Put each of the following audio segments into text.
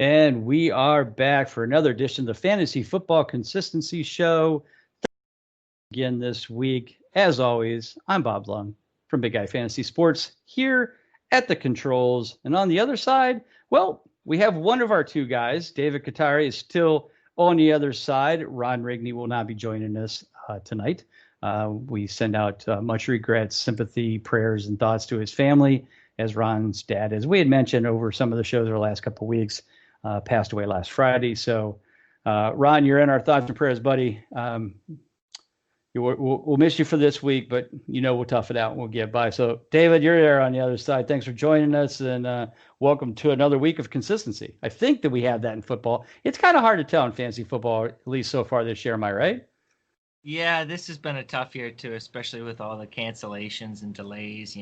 And we are back for another edition of the Fantasy Football Consistency Show. Again this week, as always, I'm Bob Lung from Big Guy Fantasy Sports here at the controls. And on the other side, well, we have one of our two guys. David Gautieri is still on the other side. Ron Rigney will not be joining us tonight. We send out much regrets, sympathy, prayers, and thoughts to his family, as Ron's dad, as we had mentioned over some of the shows over the last couple of weeks, passed away last Friday. So, Ron, you're in our thoughts and prayers, buddy. We'll miss you for this week, but we'll tough it out and we'll get by. So, David, you're there on the other side. Thanks for joining us, and welcome to another week of consistency. I think that we have that in football. It's kind of hard to tell in fantasy football, at least so far this year. Am I right? Yeah, this has been a tough year too, especially with all the cancellations and delays.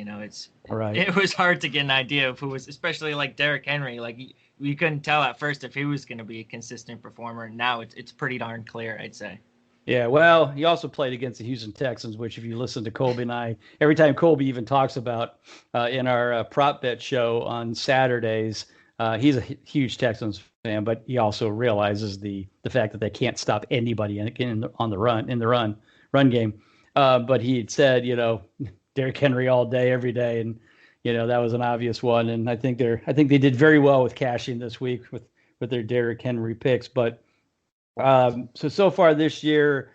Right. It was hard to get an idea of who was, especially like Derrick Henry. Like we couldn't tell at first if he was going to be a consistent performer. Now it's pretty darn clear, I'd say. Yeah, well, he also played against the Houston Texans, which if you listen to Colby and I, every time Colby even talks about in our prop bet show on Saturdays, he's a huge Texans fan, but he also realizes the fact that they can't stop anybody on the run game. But he had said, Derrick Henry all day, every day, and that was an obvious one. And I think they did very well with cashing this week with their Derrick Henry picks, but. So far this year,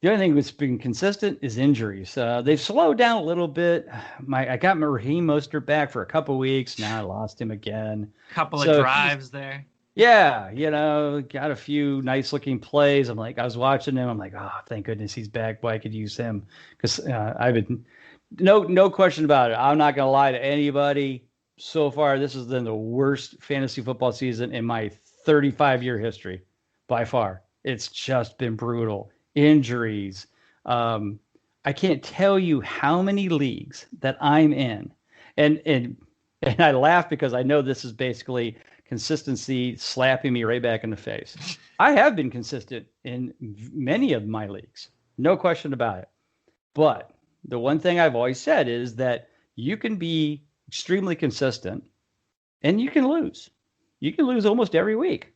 the only thing that's been consistent is injuries. They've slowed down a little bit. I got my Raheem Mostert back for a couple of weeks. Now I lost him again. Couple of drives there. Yeah, got a few nice looking plays. I was watching him. I'm like, oh, thank goodness he's back. Boy, I could use him because I've been no question about it. I'm not gonna lie to anybody. So far, this has been the worst fantasy football season in my 35-year history. By far, it's just been brutal. Injuries. I can't tell you how many leagues that I'm in, and I laugh because I know this is basically consistency slapping me right back in the face. I have been consistent in many of my leagues, no question about it. But the one thing I've always said is that you can be extremely consistent, and you can lose. You can lose almost every week.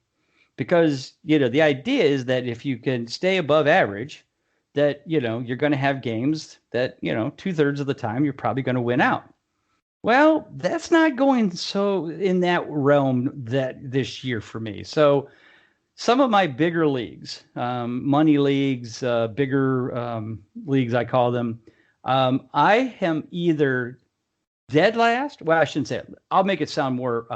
Because, the idea is that if you can stay above average, that, you're going to have games that, 2/3 of the time you're probably going to win out. Well, that's not going so in that realm that this year for me. So some of my bigger leagues, money leagues, bigger leagues, I call them, I am either dead last. Well, I shouldn't say it. I'll make it sound more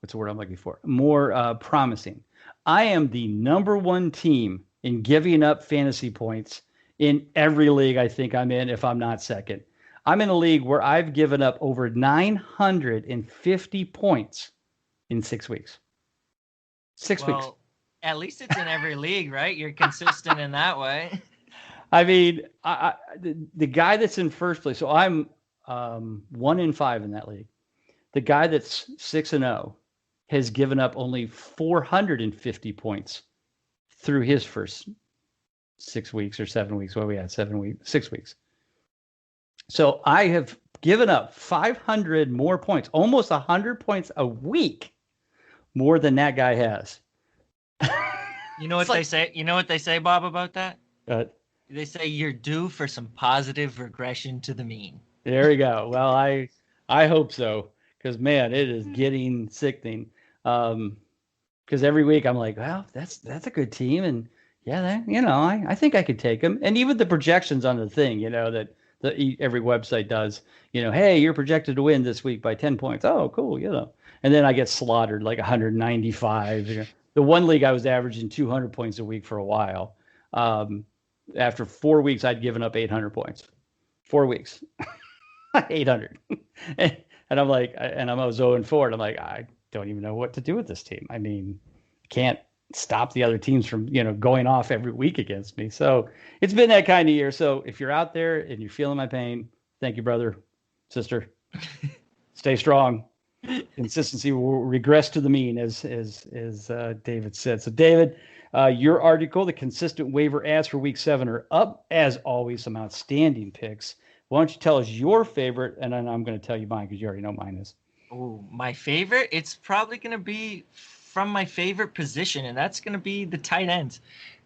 what's the word I'm looking for? More promising. I am the number one team in giving up fantasy points in every league I think I'm in, if I'm not second. I'm in a league where I've given up over 950 points in 6 weeks. 6 weeks. At least it's in every league, right? You're consistent in that way. I mean, the guy that's in first place, so I'm 1-5 in that league. The guy that's 6-0 has given up only 450 points through his first 6 weeks or 7 weeks. What we had 7 weeks, 6 weeks. So I have given up 500 more points, almost 100 points a week, more than that guy has. You know what they say? You know what they say, Bob, about that? They say you're due for some positive regression to the mean. There we go. Well, I hope so. Because, man, it is getting sickening. Because every week I'm like, well, that's a good team. And, yeah, I think I could take them. And even the projections on the thing, that every website does, hey, you're projected to win this week by 10 points. Oh, cool, And then I get slaughtered like 195. The one league I was averaging 200 points a week for a while. After 4 weeks, I'd given up 800 points. 4 weeks. 800. And I'm like, and I was 0-4, and I'm like, I don't even know what to do with this team. I mean, I can't stop the other teams from, going off every week against me. So it's been that kind of year. So if you're out there and you're feeling my pain, thank you, brother, sister. Stay strong. Consistency will regress to the mean, as David said. So, David, your article, the consistent waiver ads for week 7 are up. As always, some outstanding picks. Why don't you tell us your favorite, and then I'm going to tell you mine because you already know mine is. Oh, my favorite? It's probably going to be from my favorite position, and that's going to be the tight ends.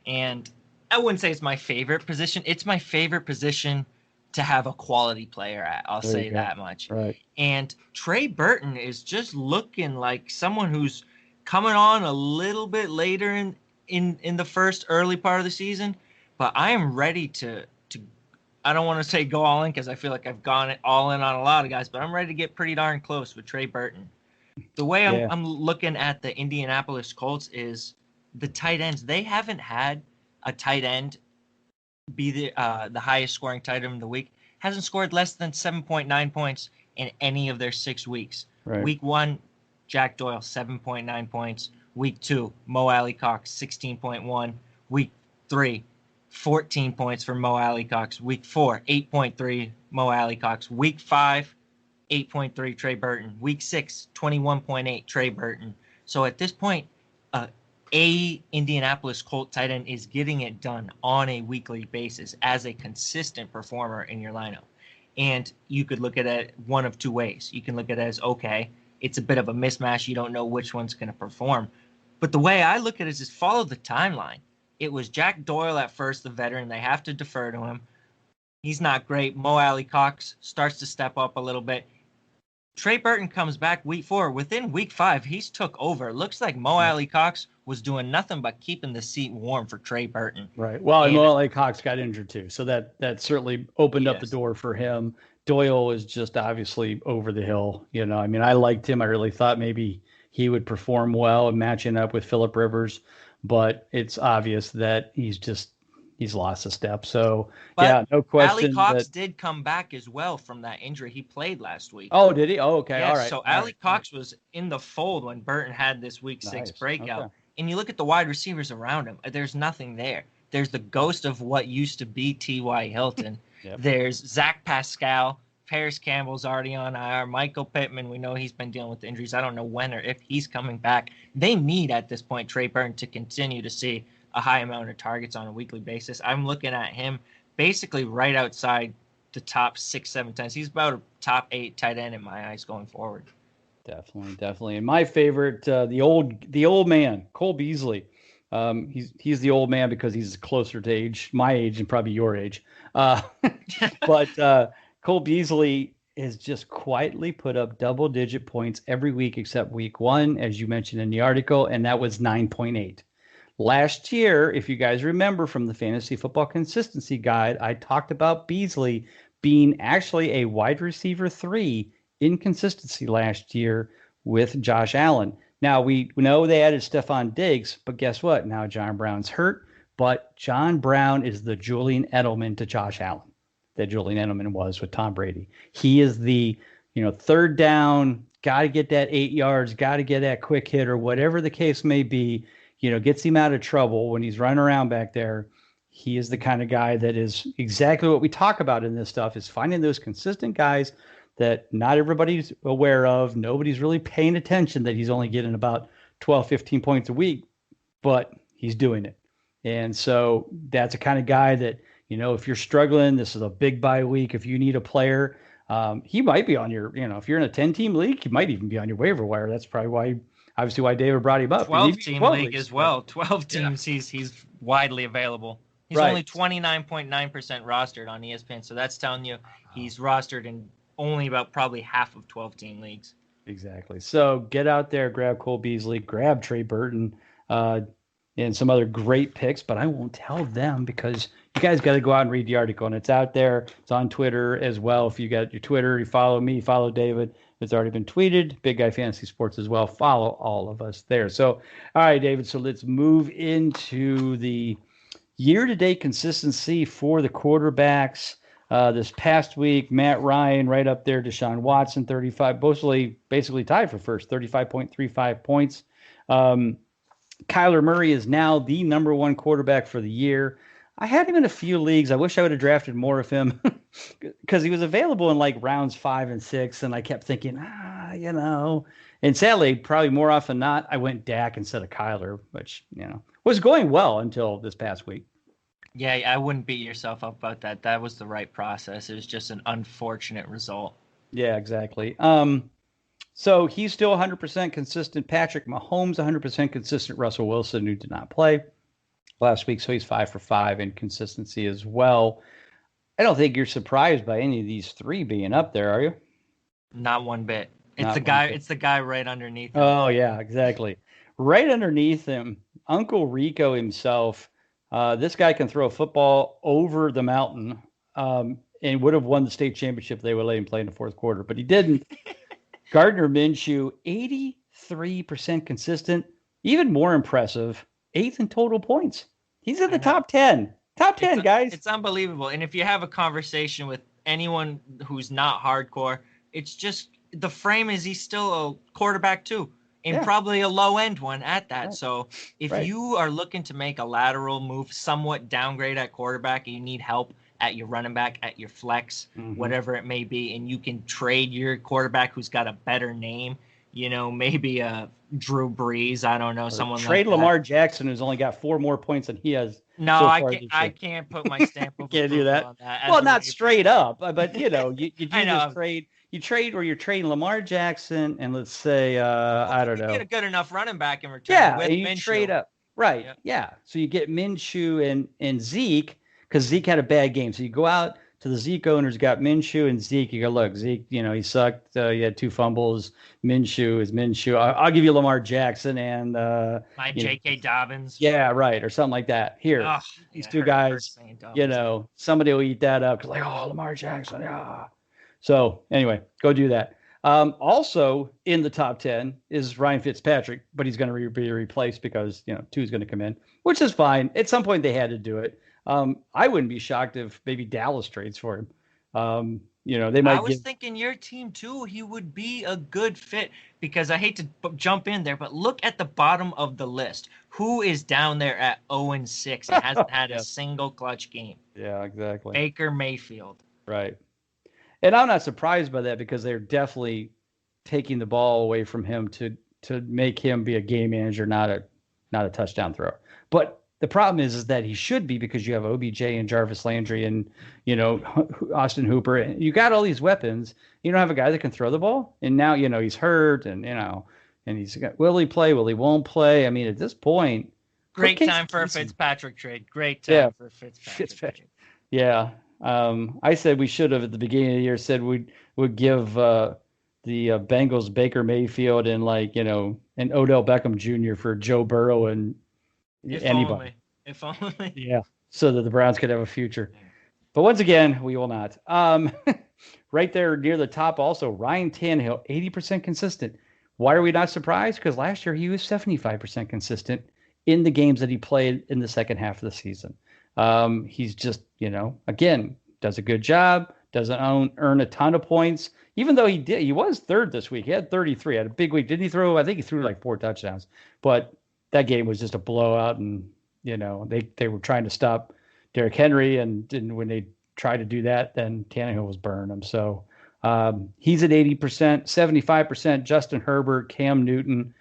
And I wouldn't say it's my favorite position. It's my favorite position to have a quality player at. I'll say that much. Right. And Trey Burton is just looking like someone who's coming on a little bit later in the first early part of the season. But I am ready to I don't want to say go all in because I feel like I've gone all in on a lot of guys, but I'm ready to get pretty darn close with Trey Burton. The way I'm looking at the Indianapolis Colts is the tight ends. They haven't had a tight end be the highest scoring tight end of the week. Hasn't scored less than 7.9 points in any of their 6 weeks. Right. Week 1, Jack Doyle, 7.9 points. Week 2, Mo Alley-Cox, 16.1. Week 3, 14 points for Mo Alley-Cox. Week 4, 8.3, Mo Alley-Cox. Week 5, 8.3, Trey Burton. Week 6, 21.8, Trey Burton. So at this point, a Indianapolis Colt tight end is getting it done on a weekly basis as a consistent performer in your lineup. And you could look at it one of two ways. You can look at it as, okay, it's a bit of a mismatch. You don't know which one's going to perform. But the way I look at it is follow the timeline. It was Jack Doyle at first, the veteran. They have to defer to him. He's not great. Mo Alley-Cox starts to step up a little bit. Trey Burton comes back week 4. Within week 5, he's took over. Looks like Mo Alley-Cox was doing nothing but keeping the seat warm for Trey Burton. Right. Well, and Mo Alley-Cox got injured too, so that certainly opened up the door for him. Doyle is just obviously over the hill. You know, I mean, I liked him. I really thought maybe he would perform well and matching up with Phillip Rivers, but it's obvious that he's lost a step. So, but no question. Alley-Cox did come back as well from that injury. He played last week. Oh, did he? Oh, okay. Yes, all right. So Alley-Cox was in the fold when Burton had this week 6 breakout. Okay. And you look at the wide receivers around him, there's nothing there. There's the ghost of what used to be T.Y. Hilton. Yep. There's Zach Pascal. Paris Campbell's already on IR. Michael Pittman, we know he's been dealing with injuries. I don't know when or if he's coming back. They need, at this point, Trey Burton to continue to see a high amount of targets on a weekly basis. I'm looking at him basically right outside the top 6, 7 times. He's about a top 8 tight end in my eyes going forward. Definitely. And my favorite, the old man, Cole Beasley. He's the old man because he's closer to my age, and probably your age. But Cole Beasley has just quietly put up double-digit points every week except week 1, as you mentioned in the article, and that was 9.8. Last year, if you guys remember from the Fantasy Football Consistency Guide, I talked about Beasley being actually a wide receiver 3 in consistency last year with Josh Allen. Now, we know they added Stephon Diggs, but guess what? Now John Brown's hurt, but John Brown is the Julian Edelman to Josh Allen that Julian Edelman was with Tom Brady. He is the, third down, got to get that 8 yards, got to get that quick hit or whatever the case may be, gets him out of trouble when he's running around back there. He is the kind of guy that is exactly what we talk about in this stuff, is finding those consistent guys that not everybody's aware of. Nobody's really paying attention that he's only getting about 12, 15 points a week, but he's doing it. And so that's a kind of guy that, if you're struggling, this is a big bye week. If you need a player, he might be on your, if you're in a 10-team league, he might even be on your waiver wire. That's probably why David brought him up. 12-team league as well. 12 teams, yeah. He's widely available. He's only 29.9% rostered on ESPN, so that's telling you he's rostered in only about probably half of 12-team leagues. Exactly. So get out there, grab Cole Beasley, grab Trey Burton, and some other great picks, but I won't tell them because you guys got to go out and read the article, and it's out there. It's on Twitter as well. If you got your Twitter, you follow me, follow David. It's already been tweeted. Big Guy Fantasy Sports as well. Follow all of us there. So, all right, David, so let's move into the year-to-date consistency for the quarterbacks. This past week, Matt Ryan right up there, Deshaun Watson, 35, basically tied for first, 35.35 points. Kyler Murray is now the number 1 quarterback for the year. I had him in a few leagues. I wish I would have drafted more of him because he was available in like rounds 5 and 6, and I kept thinking, And sadly, probably more often than not, I went Dak instead of Kyler, which, was going well until this past week. Yeah, I wouldn't beat yourself up about that. That was the right process. It was just an unfortunate result. Yeah, exactly. So he's still 100% consistent. Patrick Mahomes, 100% consistent. Russell Wilson, who did not play last week, so he's 5 for 5 in consistency as well. I don't think you're surprised by any of these three being up there, are you? Not one bit. It's Not the one guy. bit. It's the guy right underneath him. Oh yeah, exactly. Right underneath him, Uncle Rico himself. This guy can throw a football over the mountain, and would have won the state championship if they would let him play in the fourth quarter, but he didn't. Gardner Minshew, 83% consistent. Even more impressive, eighth in total points. He's in the top 10. Top 10, guys. It's unbelievable. And if you have a conversation with anyone who's not hardcore, it's just the frame is he's still a quarterback too, and probably a low end one at that. Right. So if you are looking to make a lateral move, somewhat downgrade at quarterback, and you need help at your running back, at your flex, whatever it may be, and you can trade your quarterback who's got a better name, maybe a Drew Brees, I don't know, someone like that. Trade Lamar Jackson, who's only got 4 more points than he has. No, so I can't put my stamp of can't do that. On that. Well, not straight up, but you do this trade. You trade where you're trading Lamar Jackson and let's say I don't know. Get a good enough running back in return. Yeah, with and you Minshew. Trade up. Right. Yeah. So you get Minshew and Zeke, because Zeke had a bad game. So you go out to the Zeke owners, got Minshew and Zeke. You go, look, Zeke, he sucked. He had 2 fumbles. Minshew is Minshew. I'll give you Lamar Jackson and my J.K. Dobbins. Yeah, right, or something like that. Here, these 2 guys. Somebody will eat that up because Lamar Jackson. Yeah. So anyway, go do that. Also in the top 10 is Ryan Fitzpatrick, but he's going to be replaced because 2 is going to come in, which is fine. At some point they had to do it. I wouldn't be shocked if maybe Dallas trades for him. They might. I was thinking your team too. He would be a good fit because I hate to jump in there, but look at the bottom of the list. Who is down there at 0-6 and hasn't had a single clutch game? Yeah, exactly. Baker Mayfield. Right. And I'm not surprised by that because they're definitely taking the ball away from him to make him be a game manager, not a touchdown thrower. But the problem is that he should be because you have OBJ and Jarvis Landry and, Austin Hooper. You got all these weapons. You don't have a guy that can throw the ball. And now, he's hurt and he's got, will he play? Will he won't play? I mean, at this point. Great time for a Fitzpatrick trade. Great time for a Fitzpatrick trade. Yeah. I said we should have at the beginning of the year said we'd give the Bengals Baker Mayfield and and Odell Beckham Jr. for Joe Burrow and anybody. If only. Yeah, so that the Browns could have a future. But once again, we will not. Right there near the top also, Ryan Tannehill, 80% consistent. Why are we not surprised? Because last year he was 75% consistent in the games that he played in the second half of the season. He's just, again, does a good job, doesn't earn a ton of points, even though he was third this week. He had 33, had a big week. Didn't he throw? I think he threw 4 touchdowns, but that game was just a blowout. And, they were trying to stop Derrick Henry. And when they tried to do that, then Tannehill was burning him. So, he's at 80%, 75%, Justin Herbert, Cam Newton.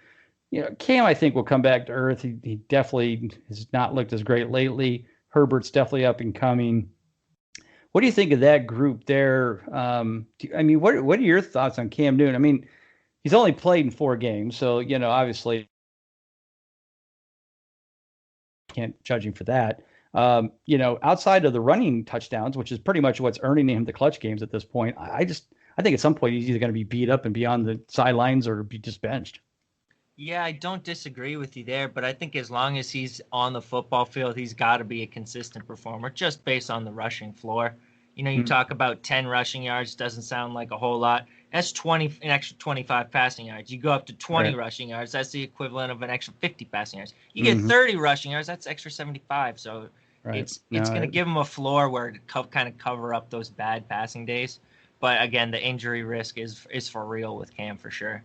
Cam, I think, will come back to earth. He definitely has not looked as great lately. Herbert's definitely up and coming. What do you think of that group there? What are your thoughts on Cam Newton? I mean, he's only played in 4 games, so obviously can't judge him for that. Outside of the running touchdowns, which is pretty much what's earning him the clutch games at this point, I think at some point he's either going to be beat up and be on the sidelines or be just benched. Yeah, I don't disagree with you there, but I think as long as he's on the football field, he's got to be a consistent performer just based on the rushing floor. You talk about 10 rushing yards, doesn't sound like a whole lot. That's an extra 25 passing yards. You go up to 20 rushing yards, that's the equivalent of an extra 50 passing yards. You get 30 rushing yards, that's extra 75. So it's going to give him a floor where to kind of cover up those bad passing days. But again, the injury risk is for real with Cam for sure.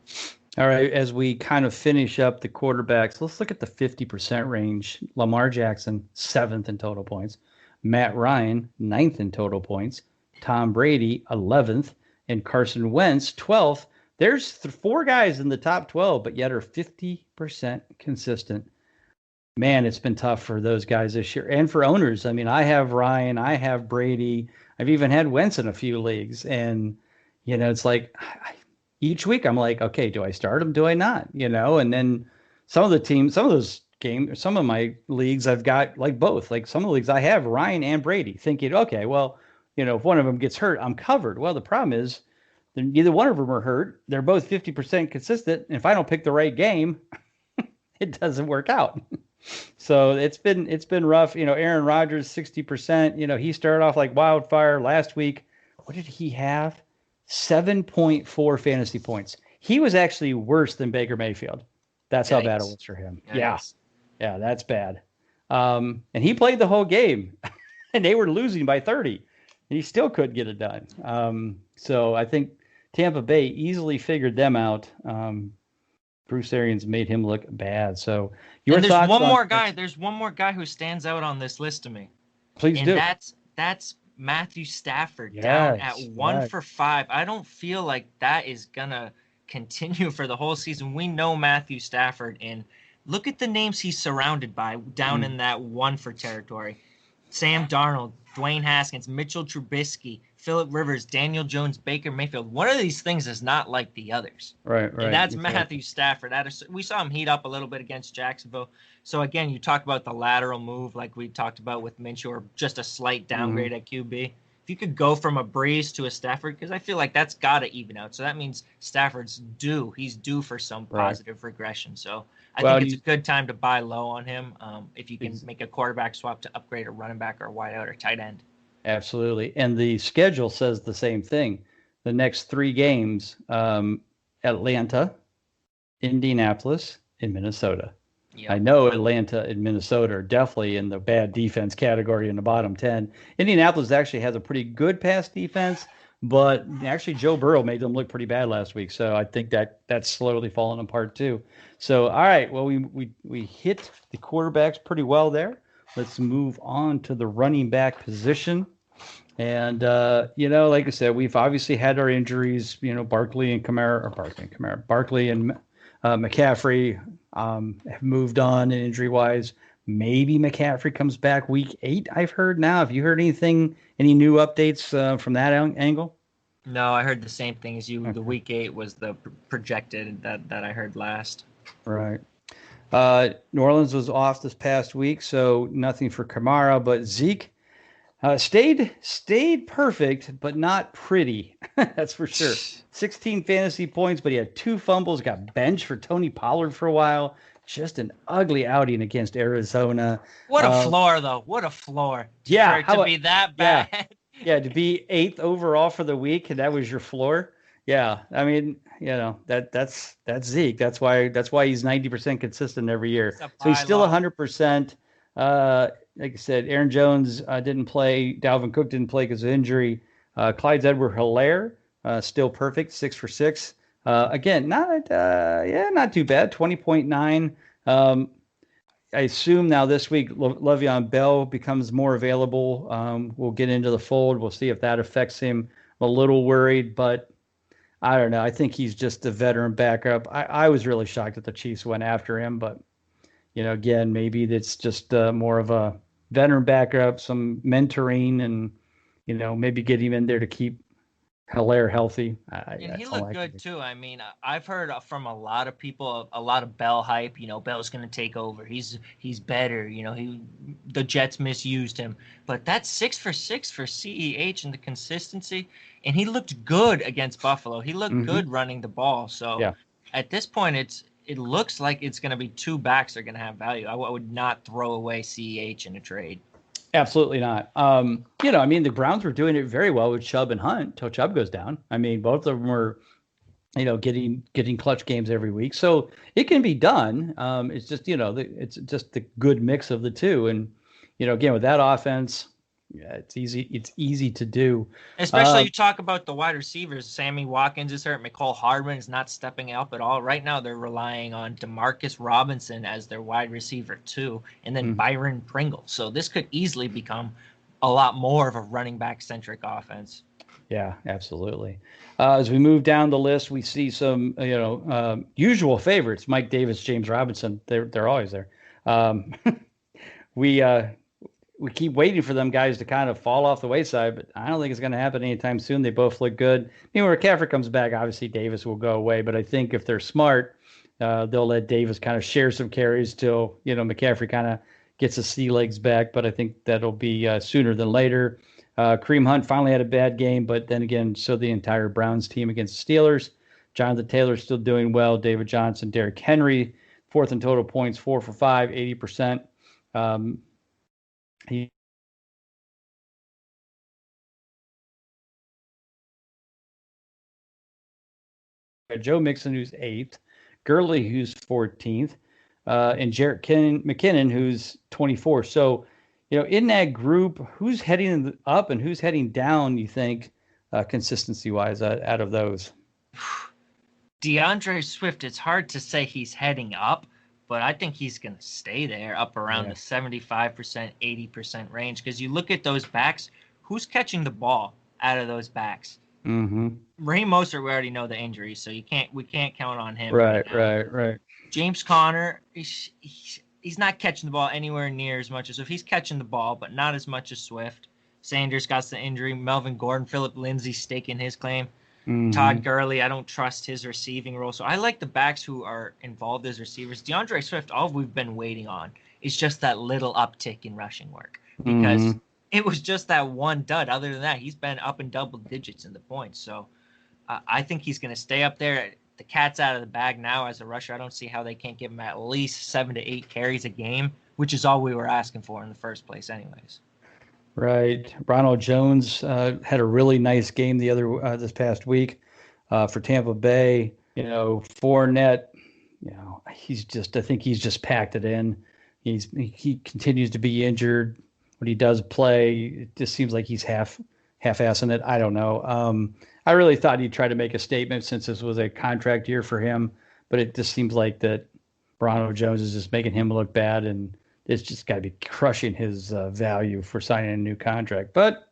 All right, as we kind of finish up the quarterbacks, let's look at the 50% range. Lamar Jackson, 7th in total points. Matt Ryan, 9th in total points. Tom Brady, 11th. And Carson Wentz, 12th. There's 4 guys in the top 12, but yet are 50% consistent. Man, it's been tough for those guys this year. And for owners. I mean, I have Ryan, I have Brady. I've even had Wentz in a few leagues. And, it's like each week I'm like, okay, do I start him? Do I not? And then some of the teams, some of those games, some of my leagues, I've got like both. Like some of the leagues I have Ryan and Brady, thinking, okay, well, if one of them gets hurt, I'm covered. Well, the problem is neither one of them are hurt. They're both 50% consistent. And if I don't pick the right game, it doesn't work out. So it's been rough. Aaron Rodgers, 60%. He started off like wildfire last week. What did he have? 7.4 fantasy points. He was actually worse than Baker Mayfield. That's how bad it was for him. Yikes. Yeah, that's bad. And he played the whole game, and they were losing by 30, and he still couldn't get it done. So I think Tampa Bay easily figured them out. Bruce Arians made him look bad. So your there's thoughts one on more guy. There's one more guy who stands out on this list to me. Please do. That's Matthew Stafford down at 1 for 5. I don't feel like that is gonna continue for the whole season. We know Matthew Stafford, and look at the names he's surrounded by down in that 1 for territory. Sam Darnold, Dwayne Haskins, Mitchell Trubisky, Phillip Rivers, Daniel Jones, Baker Mayfield. One of these things is not like the others. Right. And that's exactly. Matthew Stafford. We saw him heat up a little bit against Jacksonville. So, again, you talk about the lateral move like we talked about with Minshew, or just a slight downgrade at QB. If you could go from a Breeze to a Stafford, because I feel like that's got to even out. So that means Stafford's due. He's due for some positive regression. So I think it's a good time to buy low on him if you can make a quarterback swap to upgrade a running back or a wideout or tight end. Absolutely. And the schedule says the same thing. The next 3 games, Atlanta, Indianapolis, and Minnesota. Yep. I know Atlanta and Minnesota are definitely in the bad defense category in the bottom 10. Indianapolis actually has a pretty good pass defense, but actually Joe Burrow made them look pretty bad last week. So I think that's slowly falling apart too. So, all right, well, we hit the quarterbacks pretty well there. Let's move on to the running back position. And, like I said, we've obviously had our injuries, Barkley and McCaffrey have moved on injury-wise. Maybe McCaffrey comes back week 8, I've heard now. Have you heard anything, any new updates from that angle? No, I heard the same thing as you. Okay. The week 8 was the projected that I heard last. Right. New Orleans was off this past week, so nothing for Kamara, but Zeke stayed perfect, but not pretty. That's for sure. 16 fantasy points, but he had 2 fumbles, got benched for Tony Pollard for a while. Just an ugly outing against Arizona. What a floor, though. What a floor. Yeah. To be that bad. Yeah, to be 8th overall for the week, and that was your floor. Yeah, I mean, that's Zeke. That's why he's 90% consistent every year. So he's still 100%. Like I said, Aaron Jones didn't play. Dalvin Cook didn't play because of injury. Clyde Edwards-Helaire still perfect, 6 for 6. Again, not too bad, 20.9. I assume now this week Le'Veon Bell becomes more available. We'll get into the fold. We'll see if that affects him. I'm a little worried, but I don't know. I think he's just a veteran backup. I was really shocked that the Chiefs went after him, but again, maybe it's just more of a veteran backup, some mentoring, and maybe get him in there to keep Helaire healthy. And he looked good too. I mean, I've heard from a lot of people a lot of Bell hype. Bell's going to take over. He's better. The Jets misused him, but that's 6 for 6 for CEH and the consistency. And he looked good against Buffalo. He looked good running the ball. So at this point, it looks like it's going to be 2 backs that are going to have value. I would not throw away CEH in a trade. Absolutely not. The Browns were doing it very well with Chubb and Hunt till Chubb goes down. I mean, both of them were, getting clutch games every week. So it can be done. It's just, it's just the good mix of the two. And, again, with that offense, it's easy to do. Especially you talk about the wide receivers. Sammy Watkins is hurt. McCole Hardman is not stepping up at all. Right now they're relying on Demarcus Robinson as their wide receiver too, and then Byron Pringle. So this could easily become a lot more of a running back centric offense. Yeah, absolutely. As we move down the list, we see some usual favorites: Mike Davis, James Robinson. They're always there. we keep waiting for them guys to kind of fall off the wayside, but I don't think it's going to happen anytime soon. They both look good. I mean, when McCaffrey comes back, obviously Davis will go away, but I think if they're smart, they'll let Davis kind of share some carries till, McCaffrey kind of gets his sea legs back, but I think that'll be sooner than later. Kareem Hunt finally had a bad game, but then again, so the entire Browns team against the Steelers. Jonathan Taylor still doing well. David Johnson, Derrick Henry, fourth in total points, 4 for 5, 80%. He Joe Mixon, who's 8th, Gurley, who's 14th, and Jarrett McKinnon, who's 24. So, in that group, who's heading up and who's heading down, you think, consistency-wise, out of those? DeAndre Swift, it's hard to say he's heading up, but I think he's going to stay there up around the 75%, 80% range. Because you look at those backs, who's catching the ball out of those backs? Mm-hmm. Raheem Mostert, we already know the injury, so we can't count on him. Right. James Conner, he's not catching the ball anywhere near as much as if he's catching the ball, but not as much as Swift. Sanders got the injury. Melvin Gordon, Phillip Lindsay staking his claim. Mm-hmm. Todd Gurley, I don't trust his receiving role. So I like the backs who are involved as receivers. DeAndre Swift, all we've been waiting on is just that little uptick in rushing work because it was just that one dud. Other than that, he's been up in double digits in the points. So I think he's going to stay up there. The cat's out of the bag now as a rusher. I don't see how they can't give him at least 7 to 8 carries a game, which is all we were asking for in the first place anyways. Right. Ronald Jones had a really nice game this past week for Tampa Bay. Fournette, I think he's just packed it in. He continues to be injured. When he does play, it just seems like he's half-assing it. I don't know. I really thought he'd try to make a statement since this was a contract year for him, but it just seems like that Ronald Jones is just making him look bad, and it's just got to be crushing his value for signing a new contract. But,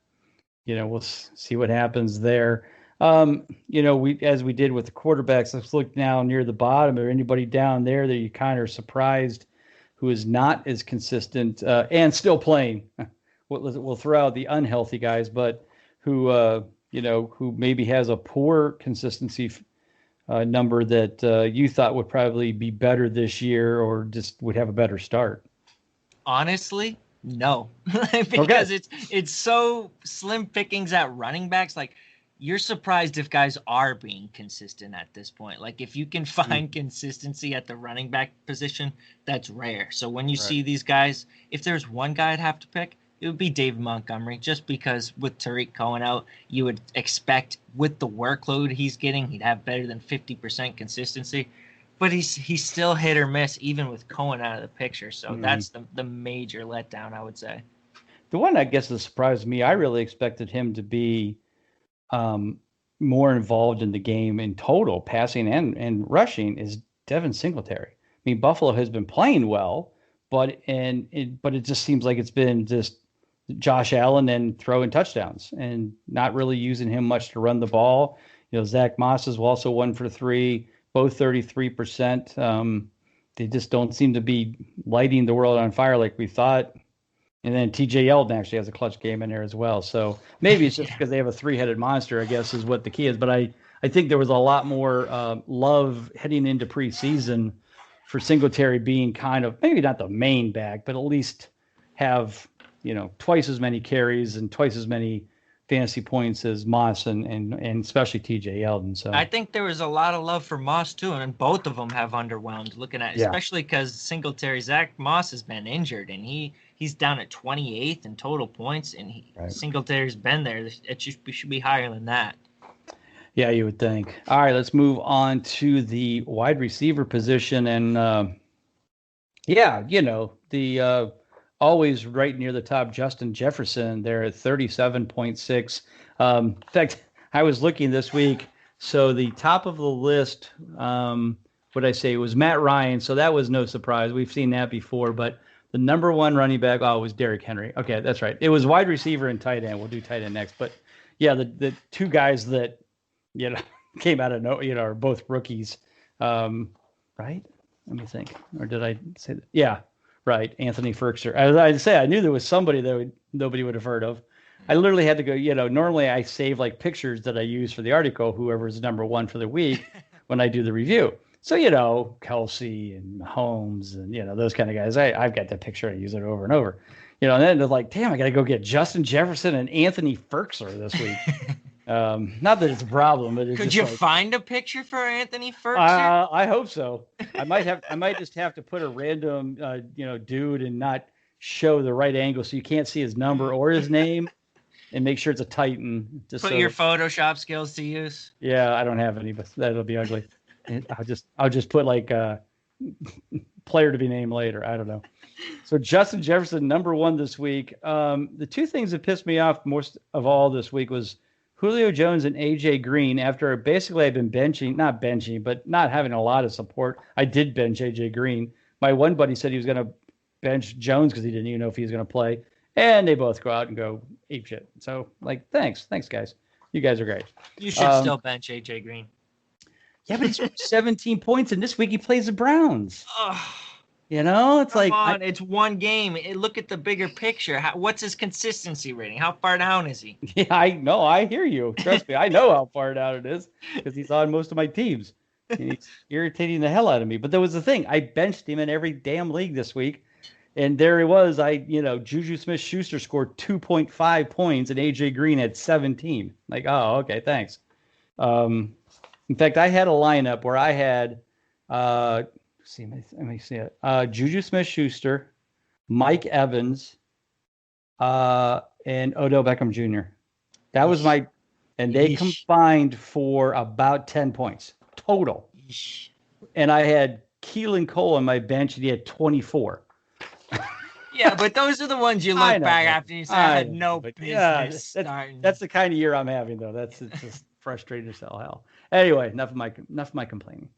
we'll see what happens there. As we did with the quarterbacks, let's look now near the bottom. Or anybody down there that you kind of are surprised who is not as consistent and still playing? We'll throw out the unhealthy guys, but who maybe has a poor consistency number that you thought would probably be better this year or just would have a better start? Honestly, no, because it's so slim pickings at running backs. Like, you're surprised if guys are being consistent at this point. Like, if you can find consistency at the running back position, that's rare. So when you see these guys, if there's one guy I'd have to pick, it would be David Montgomery, just because with Tariq Cohen out, you would expect with the workload he's getting, he'd have better than 50% consistency. But he's still hit or miss, even with Cohen out of the picture. So that's the major letdown, I would say. The one I guess that surprised me, I really expected him to be more involved in the game in total, passing and rushing, is Devin Singletary. I mean, Buffalo has been playing well, but it just seems like it's been just Josh Allen and throwing touchdowns and not really using him much to run the ball. Zach Moss is also 1 for 3. Both 33%. They just don't seem to be lighting the world on fire like we thought. And then TJ Yeldon actually has a clutch game in there as well. So maybe it's just because they have a 3-headed monster, I guess, is what the key is. But I think there was a lot more love heading into preseason for Singletary being kind of maybe not the main back, but at least have twice as many carries and twice as many fantasy points as Moss and especially TJ Yeldon. So I think there was a lot of love for Moss too, and both of them have underwhelmed. Looking at especially because Singletary, Zach Moss has been injured, and he's down at 28th in total points, and Singletary's been there. It should be higher than that. Yeah, you would think. All right, let's move on to the wide receiver position, and the always right near the top, Justin Jefferson there at 37.6. In fact, I was looking this week. So the top of the list, what I say, was Matt Ryan. So that was no surprise. We've seen that before. But the number one running back, was Derrick Henry. Okay, that's right. It was wide receiver and tight end. We'll do tight end next. But yeah, the two guys that came out of are both rookies, right? Let me think. Or did I say that? Yeah. Right, Anthony Ferkser. As I say, I knew there was somebody that nobody would have heard of. I literally had to go, normally I save like pictures that I use for the article, whoever's number one for the week when I do the review. So, Kelsey and Holmes and, those kind of guys. I've got that picture. I use it over and over. And then they're like, damn, I got to go get Justin Jefferson and Anthony Ferkser this week. Not that it's a problem, but it's Could just you like, find a picture for Anthony Ferkser? I hope so. I might just have to put a random, dude and not show the right angle so you can't see his number or his name, and make sure it's a Titan. Put your Photoshop skills to use. Yeah, I don't have any, but that'll be ugly. I'll just put like player to be named later. I don't know. So Justin Jefferson, number one this week. The two things that pissed me off most of all this week was Julio Jones and AJ Green. After basically I've been not benching, but not having a lot of support. I did bench AJ Green. My one buddy said he was going to bench Jones because he didn't even know if he was going to play. And they both go out and go ape shit. So thanks guys. You guys are great. You should still bench AJ Green. Yeah, but he's 17 points, and this week he plays the Browns. Oh, it's come on. It's one game. Look at the bigger picture. What's his consistency rating? How far down is he? Yeah, I know. I hear you. Trust me. I know how far down it is because he's on most of my teams. And he's irritating the hell out of me. But there was the thing. I benched him in every damn league this week. And there he was. Juju Smith-Schuster scored 2.5 points, and AJ Green had 17. Like, oh, okay, thanks. In fact, I had a lineup where I had, let me see it. Juju Smith-Schuster, Mike Evans, and Odell Beckham Jr. That was and they combined for about 10 points total. And I had Keelan Cole on my bench, and he had 24. Yeah, but those are the ones you look back after and you say, I had no business starting. That's the kind of year I'm having, though. It's just frustrating as hell. Anyway, enough of my complaining.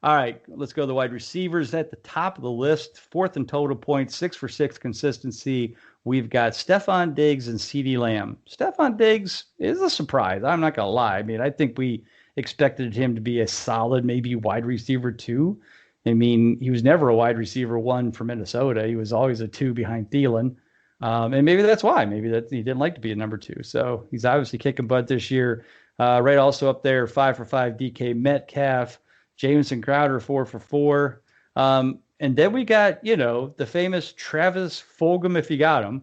All right, let's go to the wide receivers at the top of the list. Fourth in total points, 6 for 6 consistency. We've got Stephon Diggs and CeeDee Lamb. Stephon Diggs is a surprise. I'm not going to lie. I mean, I think we expected him to be a solid, maybe wide receiver 2. I mean, he was never a wide receiver 1 for Minnesota. He was always a 2 behind Thielen. And maybe that's why. Maybe that he didn't like to be a number 2. So he's obviously kicking butt this year. Right also up there, 5 for 5, DK Metcalf, Jameson Crowder, 4 for 4. And then we got, the famous Travis Fulgham, if you got him,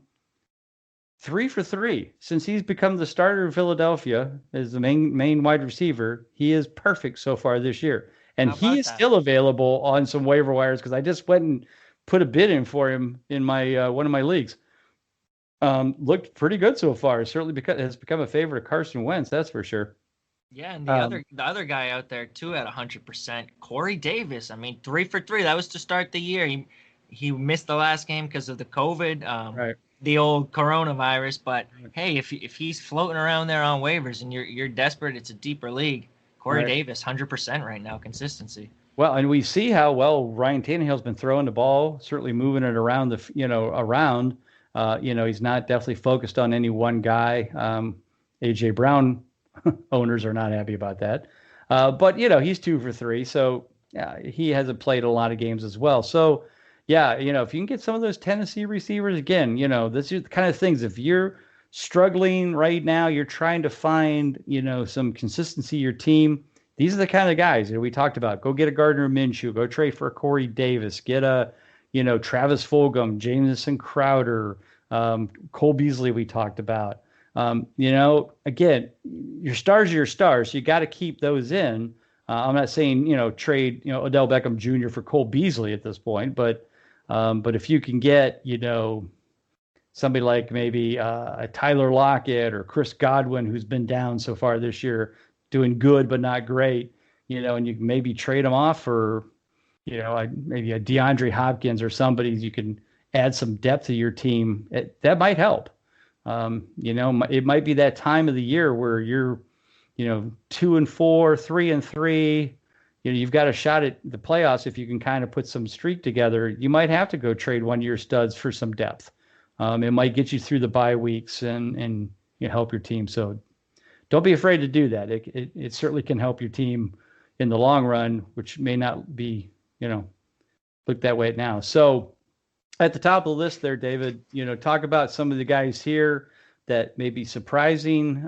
3 for 3. Since he's become the starter in Philadelphia as the main wide receiver, he is perfect so far this year. And he is still available on some waiver wires because I just went and put a bid in for him in my one of my leagues. Looked pretty good so far. Certainly has become a favorite of Carson Wentz, that's for sure. Yeah, and the other guy out there too at 100%, Corey Davis. I mean, 3 for 3. That was to start the year. He missed the last game because of the COVID, right. The old coronavirus. But hey, if he's floating around there on waivers and you're desperate, it's a deeper league. Corey Davis, 100% right now, consistency. Well, and we see how well Ryan Tannehill's been throwing the ball, certainly moving it around around. He's not definitely focused on any one guy. AJ Brown owners are not happy about that. But he's 2 for 3. So he hasn't played a lot of games as well. So if you can get some of those Tennessee receivers again, this is the kind of things. If you're struggling right now, you're trying to find, some consistency in your team. These are the kind of guys that we talked about. Go get a Gardner Minshew. Go trade for a Corey Davis. Get a, Travis Fulgham, Jameson Crowder, Cole Beasley we talked about. Again, your stars are your stars. So you got to keep those in. I'm not saying, trade, Odell Beckham Jr. for Cole Beasley at this point, but if you can get, somebody like maybe a Tyler Lockett or Chris Godwin, who's been down so far this year, doing good but not great, and you can maybe trade them off for, maybe a DeAndre Hopkins or somebody you can add some depth to your team. That might help. It might be that time of the year where you're, 2-4, 3-3. You've got a shot at the playoffs if you can kind of put some streak together. You might have to go trade one of your studs for some depth. It might get you through the bye weeks and help your team. So don't be afraid to do that. It certainly can help your team in the long run, which may not be, look that way now. So At the top of the list there, David, talk about some of the guys here that may be surprising.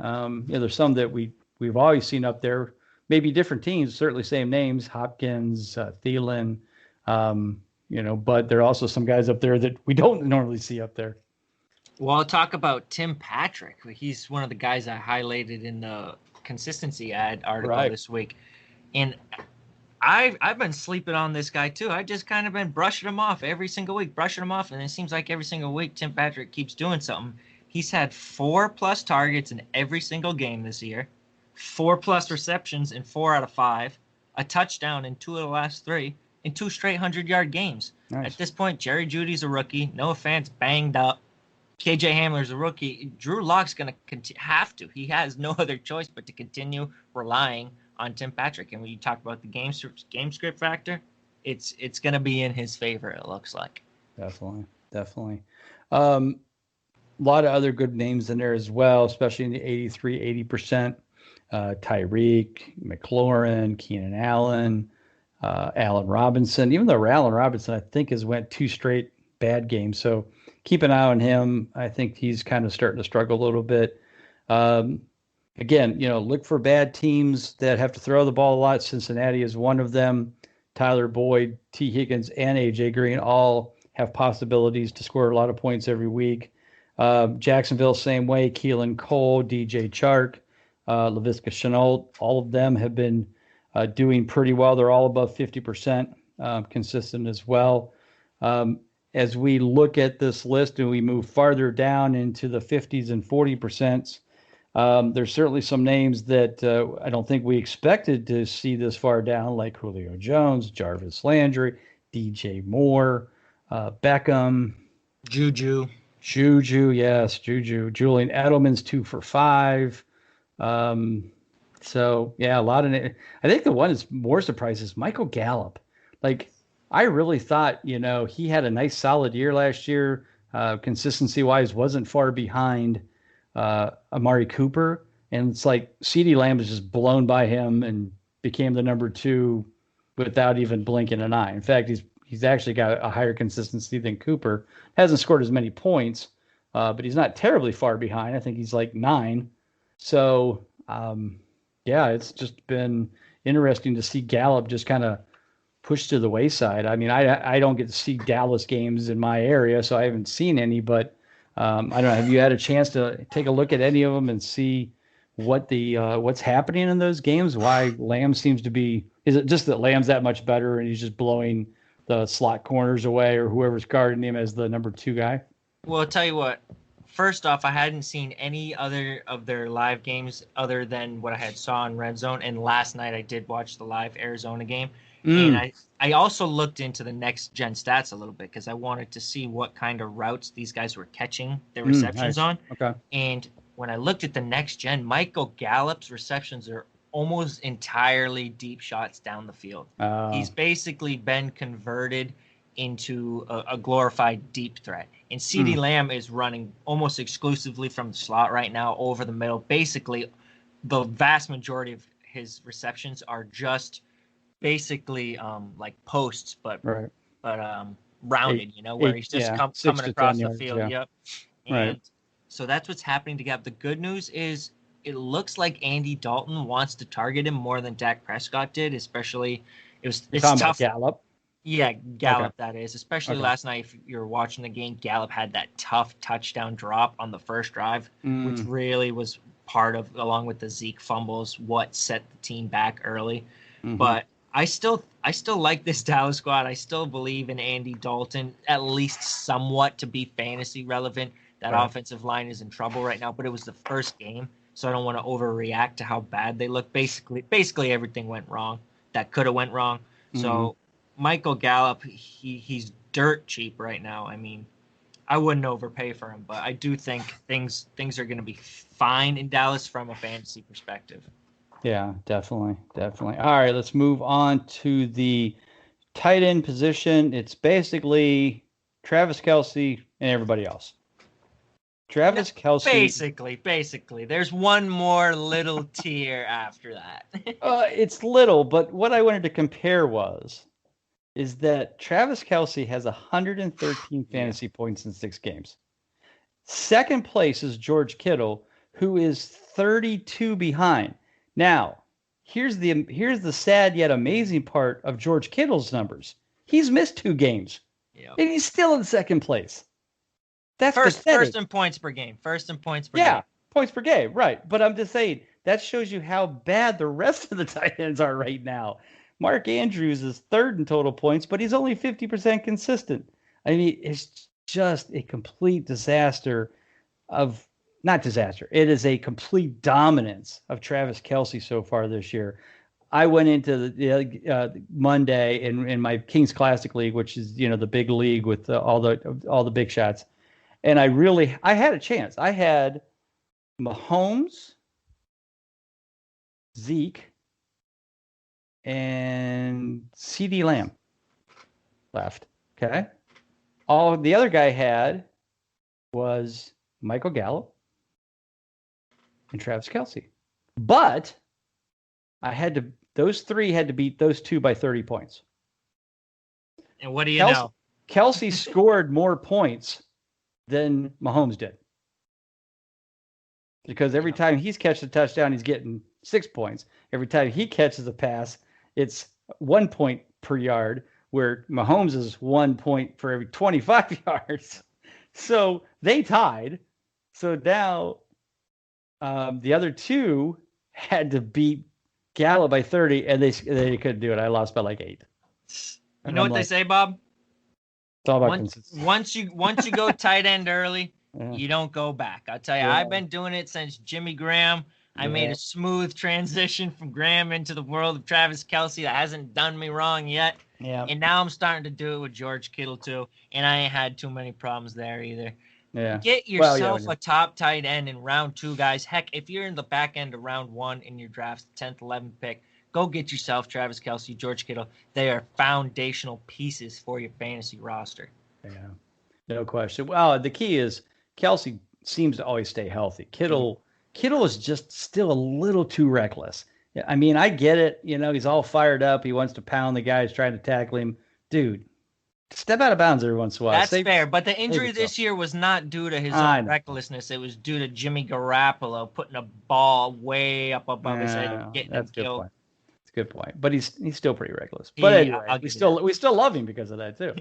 There's some that we've always seen up there, maybe different teams, certainly same names, Hopkins, Thielen, but there are also some guys up there that we don't normally see up there. Well, I'll talk about Tim Patrick. He's one of the guys I highlighted in the consistency ad article this week. And I've been sleeping on this guy too. I just kind of been brushing him off every single week, and it seems like every single week Tim Patrick keeps doing something. He's had 4+ targets in every single game this year, 4+ receptions in 4 out of 5, a touchdown in 2 of the last 3, in 2 straight 100-yard games. Nice. At this point, Jerry Jeudy's a rookie. Noah Fant's banged up. KJ Hamler's a rookie. Drew Lock's going to have to. He has no other choice but to continue relying on Tim Patrick. And when you talk about the game script factor, it's going to be in his favor, it looks like. Definitely. A lot of other good names in there as well, especially in the 80%. Tyreek, McLaurin, Keenan Allen, Allen Robinson. Even though Allen Robinson, I think, has went 2 straight bad games. So keep an eye on him. I think he's kind of starting to struggle a little bit. Again, look for bad teams that have to throw the ball a lot. Cincinnati is one of them. Tyler Boyd, T. Higgins, and A.J. Green all have possibilities to score a lot of points every week. Jacksonville, same way. Keelan Cole, DJ Chark, Laviska Shenault, all of them have been doing pretty well. They're all above 50% consistent as well. As we look at this list and we move farther down into the 50s and 40%, there's certainly some names that I don't think we expected to see this far down, like Julio Jones, Jarvis Landry, DJ Moore, Beckham, Juju, yes, Juju. Julian Edelman's 2 for 5. So yeah, a lot of. I think the one that's more surprised is Michael Gallup. Like, I really thought, he had a nice solid year last year. Consistency wise, wasn't far behind Amari Cooper, and it's like CeeDee Lamb was just blown by him and became the number 2 without even blinking an eye. In fact, he's actually got a higher consistency than Cooper. Hasn't scored as many points, but he's not terribly far behind. I think he's like 9. So it's just been interesting to see Gallup just kind of pushed to the wayside. I mean, I don't get to see Dallas games in my area, so I haven't seen any, but I don't know. Have you had a chance to take a look at any of them and see what's happening in those games? Why Lamb seems to be, is it just that Lamb's that much better and he's just blowing the slot corners away, or whoever's guarding him as the number 2 guy? Well, I'll tell you what. First off, I hadn't seen any other of their live games other than what I had saw in Red Zone, and last night I did watch the live Arizona game. And I also looked into the next gen stats a little bit because I wanted to see what kind of routes these guys were catching their receptions on. Okay. And when I looked at the next gen, Michael Gallup's receptions are almost entirely deep shots down the field. He's basically been converted into a glorified deep threat. And CeeDee Lamb is running almost exclusively from the slot right now over the middle. Basically, the vast majority of his receptions are just basically like posts, but rounded, where he's just coming across the field. Yeah. Yep. And so that's what's happening to Gap. The good news is it looks like Andy Dalton wants to target him more than Dak Prescott did, especially it's tough. Gallup. Yeah, Gallup, that is. Especially last night, if you were watching the game, Gallup had that tough touchdown drop on the first drive, which really was part of, along with the Zeke fumbles, what set the team back early. But I still like this Dallas squad. I still believe in Andy Dalton, at least somewhat, to be fantasy relevant. That offensive line is in trouble right now, but it was the first game, so I don't want to overreact to how bad they look. Basically everything went wrong that could have went wrong. So Michael Gallup, he's dirt cheap right now. I mean, I wouldn't overpay for him, but I do think things are going to be fine in Dallas from a fantasy perspective. Yeah, definitely. All right, let's move on to the tight end position. It's basically Travis Kelce and everybody else. Travis Kelce. Basically. There's one more little tier after that. It's little, but what I wanted to compare was is that Travis Kelce has 113 fantasy points in 6 games. Second place is George Kittle, who is 32 behind. Now, here's the sad yet amazing part of George Kittle's numbers. He's missed 2 games, and he's still in second place. That's first in points per game. First in points per game. Yeah, points per game, right. But I'm just saying, that shows you how bad the rest of the tight ends are right now. Mark Andrews is third in total points, but he's only 50% consistent. I mean, it's just a complete disaster of, not disaster, it is a complete dominance of Travis Kelce so far this year. I went into the Monday in my Kings Classic League, which is, the big league with all the big shots. And I had a chance. I had Mahomes, Zeke, and CD Lamb left. Okay. All the other guy had was Michael Gallup and Travis Kelce. But those 3 had to beat those 2 by 30 points. And what do you know? Kelce scored more points than Mahomes did. Because every time he's catched a touchdown, he's getting 6 points. Every time he catches a pass, it's 1 point per yard, where Mahomes is 1 point for every 25 yards. So they tied. So now the other 2 had to beat Gallup by 30, and they couldn't do it. I lost by like 8. You know what they say, Bob? It's all about consistency. Once you go tight end early, you don't go back. I'll tell you, I've been doing it since Jimmy Graham. I made a smooth transition from Graham into the world of Travis Kelce. That hasn't done me wrong yet. Yeah. And now I'm starting to do it with George Kittle too. And I ain't had too many problems there either. Yeah. Get yourself a top tight end in round 2, guys. Heck, if you're in the back end of round 1 in your draft's 10th, 11th pick, go get yourself Travis Kelce, George Kittle. They are foundational pieces for your fantasy roster. Yeah, no question. Well, the key is Kelce seems to always stay healthy. Kittle is just still a little too reckless. I mean, I get it. He's all fired up. He wants to pound the guys trying to tackle him. Dude, step out of bounds every once in a while. That's fair, but the injury this year was not due to his own recklessness. It was due to Jimmy Garoppolo putting a ball way up above his head and getting him killed. Point. That's a good point. But he's still pretty reckless. But anyway, we still love him because of that too.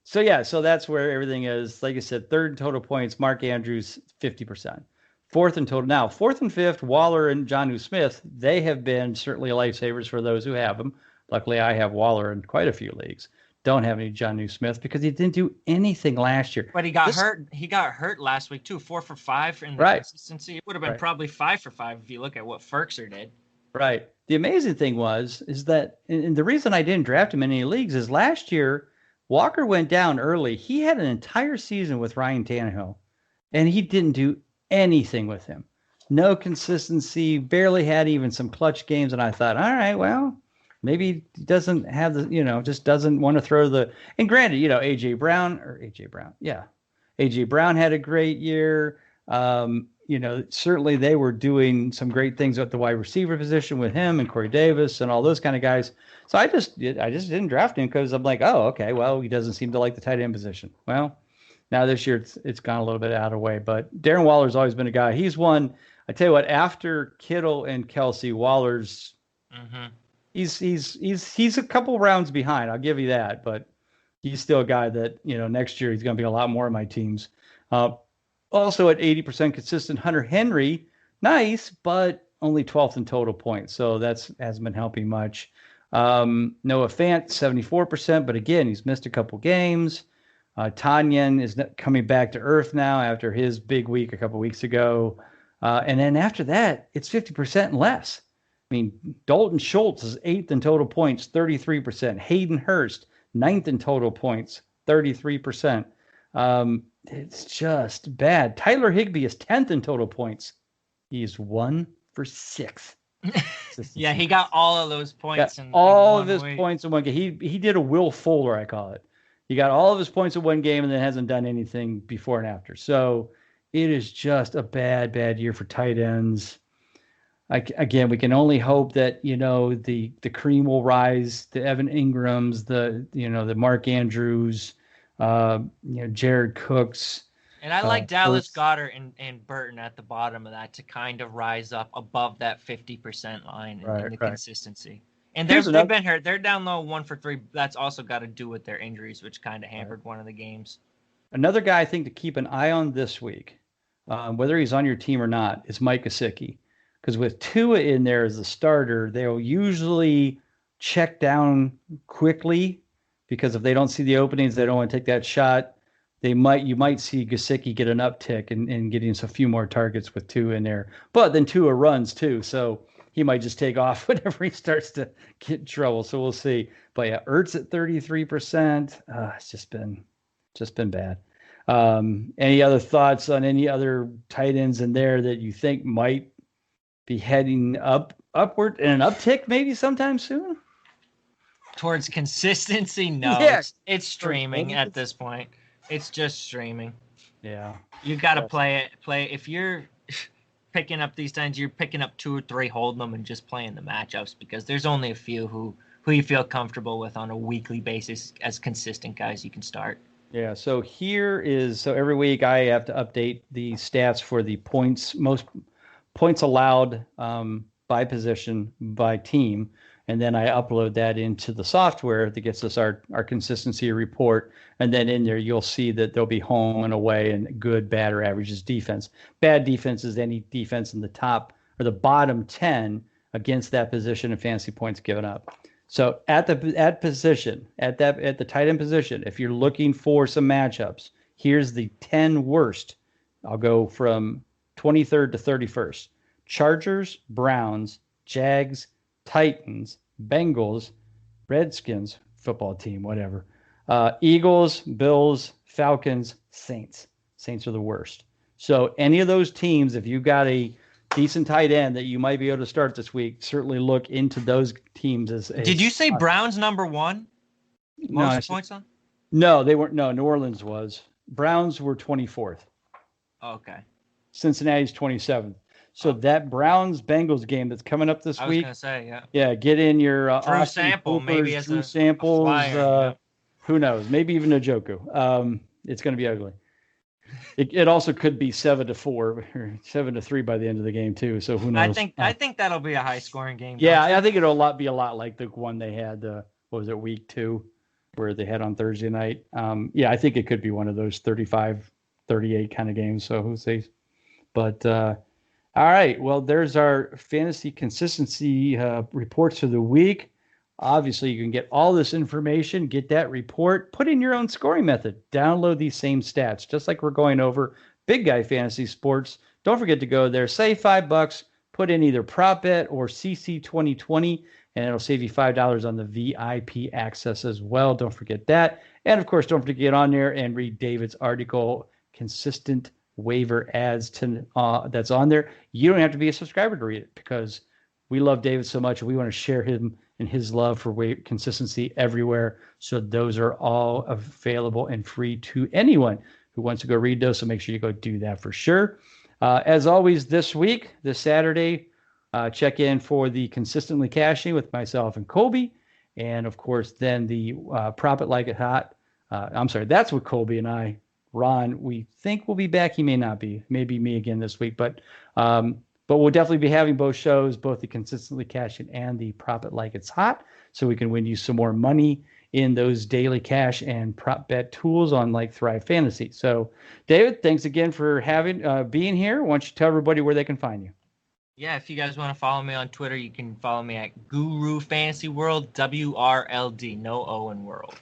So that's where everything is. Like I said, third in total points, Mark Andrews 50%. Fourth in total. Now, fourth and fifth, Waller and Jonnu Smith, they have been certainly lifesavers for those who have them. Luckily, I have Waller in quite a few leagues. Don't have any Jonnu Smith because he didn't do anything last year. But he got hurt. He got hurt last week too. 4 for 5 in the consistency. It would have been probably 5 for 5 if you look at what Ferkser did. Right. The amazing thing is that, and the reason I didn't draft him in any leagues is last year Walker went down early. He had an entire season with Ryan Tannehill, and he didn't do anything with him. No consistency, barely had even some clutch games. And I thought, all right, well, maybe he doesn't have the, just doesn't want to throw the, and granted, AJ Brown had a great year. Certainly they were doing some great things at the wide receiver position with him and Corey Davis and all those kind of guys. So I just didn't draft him because I'm like, oh, okay, well, he doesn't seem to like the tight end position. Well, now this year it's gone a little bit out of the way, but Darren Waller's always been a guy. He's one. I tell you what, after Kittle and Kelce, Waller's he's a couple rounds behind. I'll give you that, but he's still a guy that next year he's going to be a lot more of my teams. Also at 80% consistent, Hunter Henry, nice, but only 12th in total points, so hasn't been helping much. Noah Fant, 74%, but again, he's missed a couple games. Tanyan is coming back to earth now after his big week a couple weeks ago. And then after that, it's 50% and less. I mean, Dalton Schultz is 8th in total points, 33%. Hayden Hurst, 9th in total points, 33%. It's just bad. Tyler Higbee is 10th in total points. He's 1 for 6. Yeah, he got all of those points. All of his points in one game. He did a Will Fuller, I call it. He got all of his points in one game and then hasn't done anything before and after. So it is just a bad year for tight ends. Again, we can only hope that, the cream will rise, the Evan Ingrams, the Mark Andrews, Jared Cooks. And I like Dallas Hurts. Goddard and Burton at the bottom of that to kind of rise up above that 50% line in Right, the right. consistency. And Here's they've another been hurt. They're down low 1 for 3. That's also got to do with their injuries, which kind of right. hampered one of the games. Another guy I think to keep an eye on this week, whether he's on your team or not, is Mike Gesicki. Because with Tua in there as the starter, they'll usually check down quickly because if they don't see the openings, they don't want to take that shot. You might see Gesicki get an uptick and getting a few more targets with Tua in there. But then Tua runs too, so he might just take off whenever he starts to get in trouble. So we'll see. But yeah, Ertz at 33%. It's just been bad. Any other thoughts on any other tight ends in there that you think might be heading upward and an uptick maybe sometime soon? Towards consistency, no. Yeah. It's streaming at this point. It's just streaming. Yeah. You got to play it. If you're picking up these times, you're picking up 2 or 3, holding them and just playing the matchups because there's only a few who you feel comfortable with on a weekly basis as consistent guys you can start. Yeah, so every week I have to update the stats for the most points allowed by position, by team, and then I upload that into the software that gets us our consistency report. And then in there, you'll see that there'll be home and away and good, bad, or average is defense. Bad defense is any defense in the top or the bottom 10 against that position and fantasy points given up. So at the tight end position, if you're looking for some matchups, here's the 10 worst. I'll go from 23rd to 31st. Chargers, Browns, Jags, Titans, Bengals, Redskins, football team, whatever. Eagles, Bills, Falcons, Saints. Saints are the worst. So any of those teams, if you've got a decent tight end that you might be able to start this week, certainly look into those teams as Did you say Browns number 1? Most points on? No, they weren't. No, New Orleans was. Browns were 24th. Okay. Cincinnati's 27th. So that Browns-Bengals game that's coming up this week. I was going to say, yeah. Yeah, get in your Drew Sample, maybe as Drew Samples. Flyer, yeah. Who knows? Maybe even a Njoku. It's going to be ugly. It also could be 7-4 or 7-3 by the end of the game too. So who knows? I think that'll be a high scoring game. Yeah, I think it'll be a lot like the one they had. What was it, week 2, where they had on Thursday night? Yeah, I think it could be one of those 35-38 kind of games. So who sees? But all right, well, there's our fantasy consistency reports for the week. Obviously, you can get all this information, get that report, put in your own scoring method, download these same stats, just like we're going over Big Guy Fantasy Sports. Don't forget to go there, save $5, put in either prop bet or CC 2020, and it'll save you $5 on the VIP access as well. Don't forget that. And of course, don't forget to get on there and read David's article, Consistent Waiver Ads that's on there. You don't have to be a subscriber to read it because we love David so much. We want to share him and his love for consistency everywhere. So those are all available and free to anyone who wants to go read those. So make sure you go do that for sure. As always, this Saturday, check in for the Consistently Cashing with myself and Colby. And of course, then the Prop It Like It Hot. That's with Colby and I. Ron, we think will be back. He may not be. Maybe me again this week. But we'll definitely be having both shows, both the Consistently Cashing and the Prop It Like It's Hot, so we can win you some more money in those daily cash and prop bet tools on like Thrive Fantasy. So, David, thanks again for being here. Why don't you tell everybody where they can find you? Yeah, if you guys want to follow me on Twitter, you can follow me at Guru Fantasy World, WRLD, no O in World.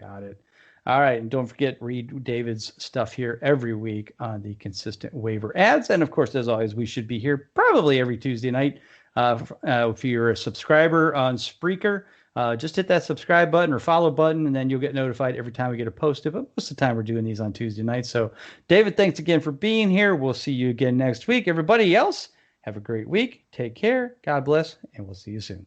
Got it. All right, and don't forget, read David's stuff here every week on the Consistent Waiver Ads. And, of course, as always, we should be here probably every Tuesday night. If you're a subscriber on Spreaker, just hit that subscribe button or follow button, and then you'll get notified every time we get a post. But most of the time we're doing these on Tuesday nights. So, David, thanks again for being here. We'll see you again next week. Everybody else, have a great week. Take care. God bless, and we'll see you soon.